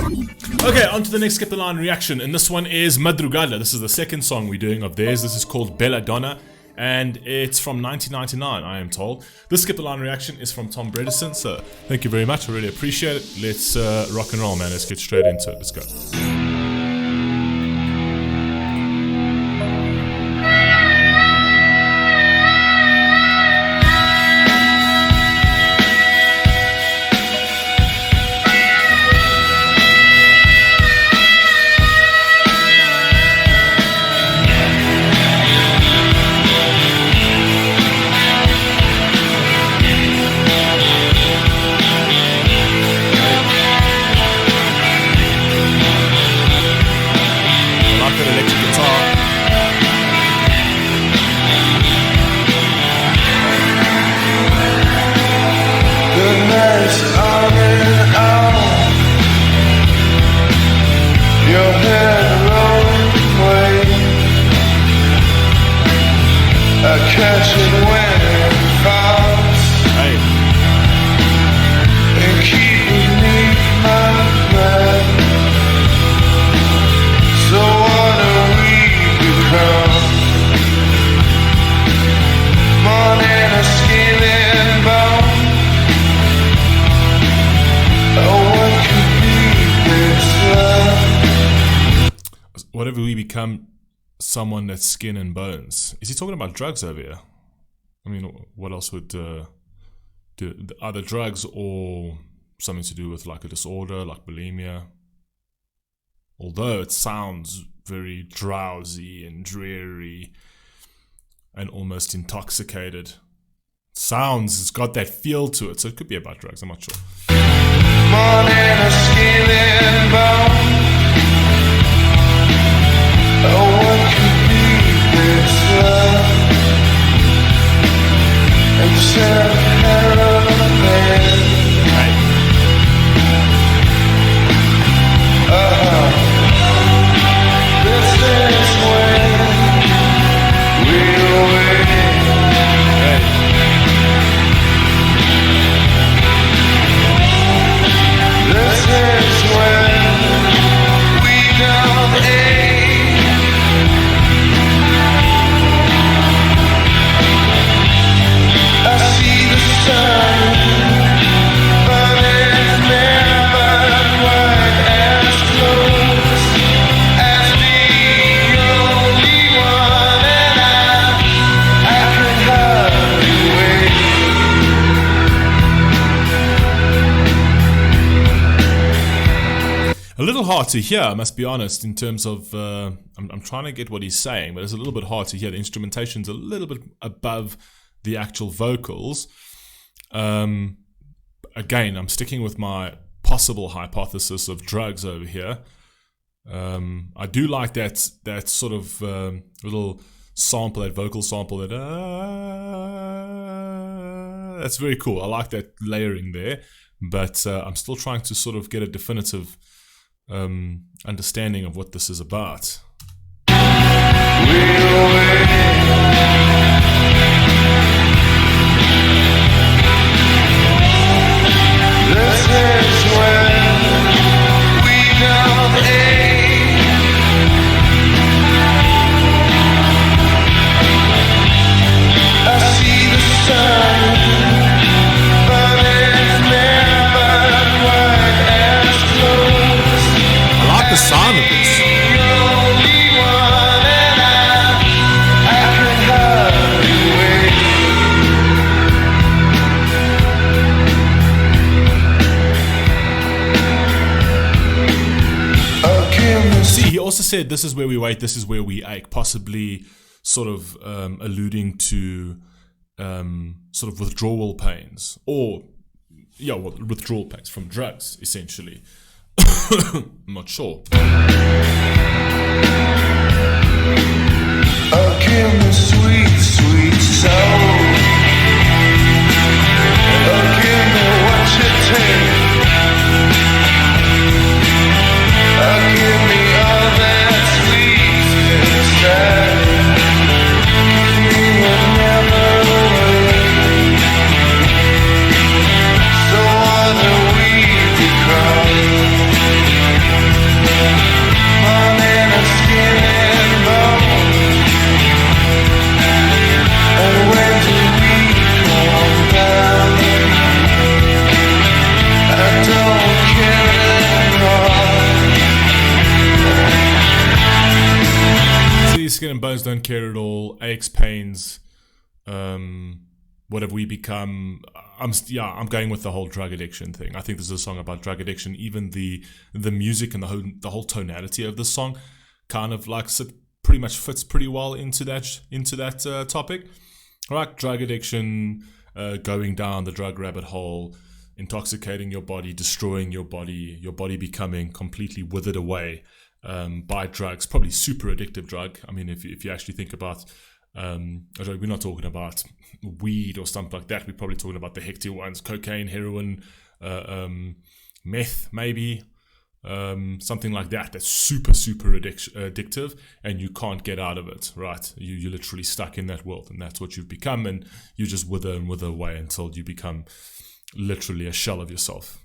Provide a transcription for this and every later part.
Okay, on to the next Skip the Line reaction, and this one is Madrugada. This is the second song we're doing of theirs. This is called Belladonna, and it's from 1999, I am told. This Skip the Line reaction is from Tom Bredesen, so thank you very much, I really appreciate it. Let's rock and roll, man. Let's get straight into it. Let's go. Catching when it falls, and keep beneath my breath. So what do we become? More than a skin and bone. Oh, what could be this love? Whatever we become, someone that's skin and bones. Is he talking about drugs over here? I mean, what else would do other drugs or something to do with like a disorder like bulimia? Although it sounds very drowsy and dreary and almost intoxicated. It's got that feel to it, so it could be about drugs, I'm not sure. More than a skin and bone. Oh, what could be this love? Instead of heroin. This is when we wait. This is when we don't ache. I see the sun, but it's never quite as close as the only one, and I could hardly wait. A little hard to hear, I must be honest, in terms of I'm trying to get what he's saying, but it's a little bit hard to hear. The instrumentation's a little bit above the actual vocals. Again, I'm sticking with my possible hypothesis of drugs over here. I do like that sort of little sample, that vocal sample, that's very cool. I like that layering there, but I'm still trying to sort of get a definitive understanding of what this is about. This is when we don't ache. I see the sun, but it's never quite as close. I like the sound of this. The only one, and I could hardly wait. See, he also said this is where we wait, this is where we ache, possibly sort of alluding to sort of withdrawal pains, or withdrawal pains from drugs, essentially. I'm not sure. Oh, give me sweet, sweet soul. Oh, give me what you take. Oh, give me all that sweet inside. You will never wait. So what do we become? skin and bones don't care at all. Aches, pains, what have we become? I'm going with the whole drug addiction thing. I think this is a song about drug addiction. Even the music and the whole tonality of the song kind of like pretty much fits pretty well into that topic. Right, drug addiction, going down the drug rabbit hole, intoxicating your body, destroying your body becoming completely withered away by drugs, probably super addictive drug. I mean, if you actually think about, we're not talking about weed or something like that. We're probably talking about the hectic ones: cocaine, heroin, meth, maybe. Something like that that's super addictive, and you can't get out of it, right? You're literally stuck in that world, and that's what you've become, and you just wither and wither away until you become literally a shell of yourself.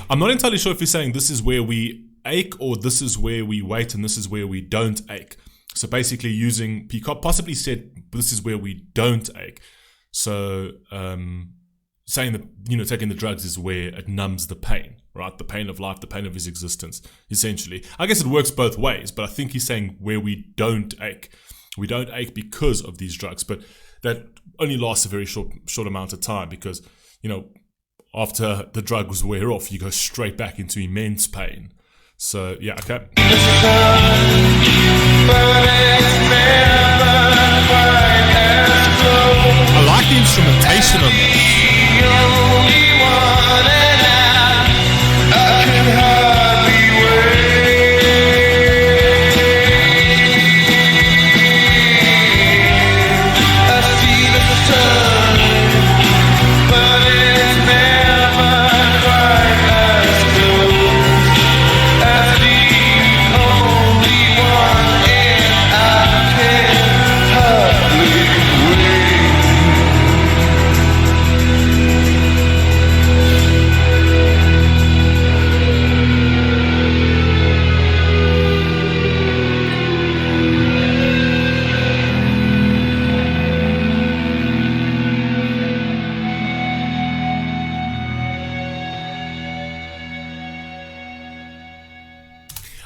I'm not entirely sure if you're saying this is where we ache or this is where we wait and this is where we don't ache. So basically he possibly said this is where we don't ache. So saying that, taking the drugs is where it numbs the pain, right? The pain of life, the pain of his existence, essentially. I guess it works both ways, but I think he's saying where we don't ache. We don't ache because of these drugs, but that only lasts a very short amount of time because, after the drugs wear off, you go straight back into immense pain. So, yeah, okay. I like the instrumentation of this.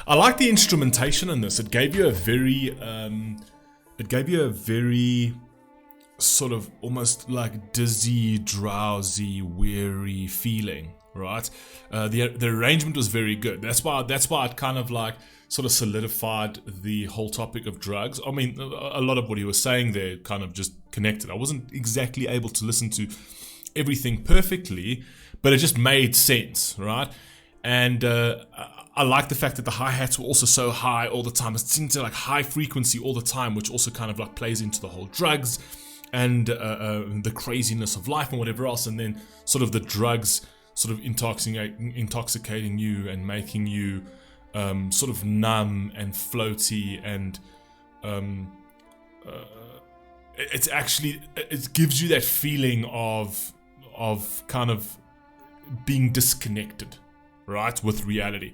I like the instrumentation in this. It gave you a very sort of almost like dizzy, drowsy, weary feeling, right? The arrangement was very good. That's why it kind of like sort of solidified the whole topic of drugs. I mean, a lot of what he was saying there kind of just connected. I wasn't exactly able to listen to everything perfectly, but it just made sense, right? And I like the fact that the hi-hats were also so high all the time. It seemed to like high frequency all the time, which also kind of like plays into the whole drugs and the craziness of life and whatever else. And then sort of the drugs sort of intoxicating you and making you sort of numb and floaty, and it gives you that feeling of kind of being disconnected, right, with reality.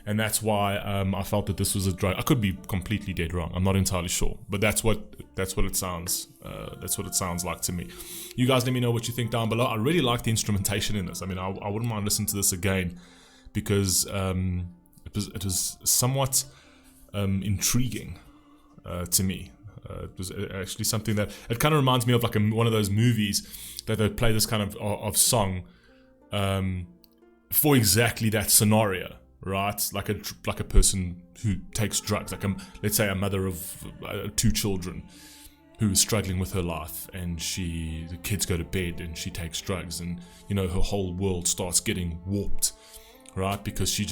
And that's why I felt that this was a drug. I could be completely dead wrong. I'm not entirely sure, but that's what it sounds. That's what it sounds like to me. You guys, let me know what you think down below. I really like the instrumentation in this. I mean, I wouldn't mind listening to this again because it was somewhat intriguing to me. It was actually something that it kind of reminds me of like one of those movies that they play this kind of song for exactly that scenario. Right, like a person who takes drugs, like let's say a mother of 2 children who is struggling with her life, and the kids go to bed and she takes drugs, and her whole world starts getting warped, right? Because she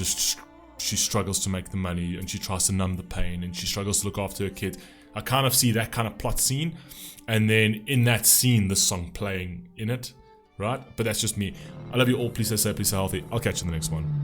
struggles to make the money, and she tries to numb the pain, and she struggles to look after her kid. I kind of see that kind of plot scene, and then in that scene, the song playing in it, right? But that's just me. I love you all. Please stay safe, please stay healthy. I'll catch you in the next one.